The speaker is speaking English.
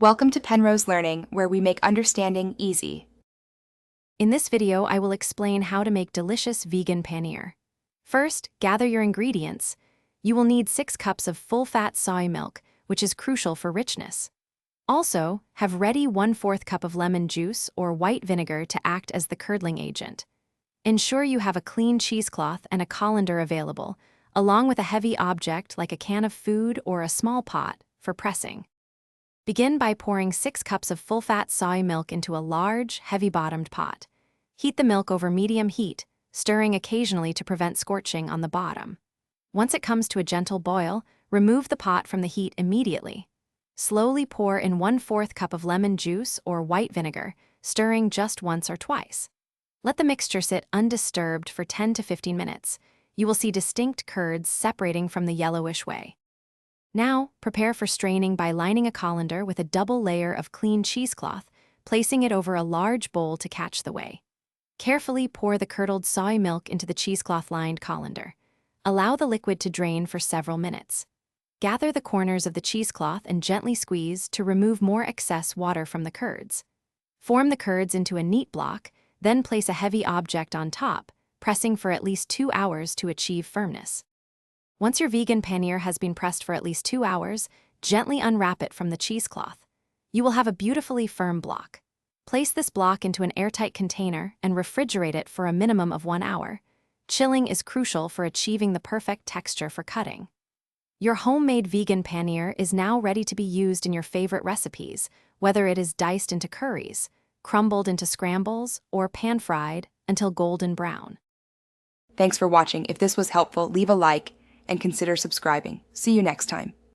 Welcome to Penrose Learning, where we make understanding easy. In this video, I will explain how to make delicious vegan paneer. First, gather your ingredients. You will need 6 cups of full-fat soy milk, which is crucial for richness. Also, have ready 1/4 cup of lemon juice or white vinegar to act as the curdling agent. Ensure you have a clean cheesecloth and a colander available, along with a heavy object like a can of food or a small pot for pressing. Begin by pouring 6 cups of full-fat soy milk into a large, heavy-bottomed pot. Heat the milk over medium heat, stirring occasionally to prevent scorching on the bottom. Once it comes to a gentle boil, remove the pot from the heat immediately. Slowly pour in 1/4 cup of lemon juice or white vinegar, stirring just once or twice. Let the mixture sit undisturbed for 10 to 15 minutes. You will see distinct curds separating from the yellowish whey. Now, prepare for straining by lining a colander with a double layer of clean cheesecloth, placing it over a large bowl to catch the whey. Carefully pour the curdled soy milk into the cheesecloth-lined colander. Allow the liquid to drain for several minutes. Gather the corners of the cheesecloth and gently squeeze to remove more excess water from the curds. Form the curds into a neat block, then place a heavy object on top, pressing for at least 2 hours to achieve firmness. Once your vegan paneer has been pressed for at least 2 hours, gently unwrap it from the cheesecloth. You will have a beautifully firm block. Place this block into an airtight container and refrigerate it for a minimum of 1 hour. Chilling is crucial for achieving the perfect texture for cutting. Your homemade vegan paneer is now ready to be used in your favorite recipes, whether it is diced into curries, crumbled into scrambles, or pan-fried until golden brown. Thanks for watching. If this was helpful, leave a like and consider subscribing. See you next time.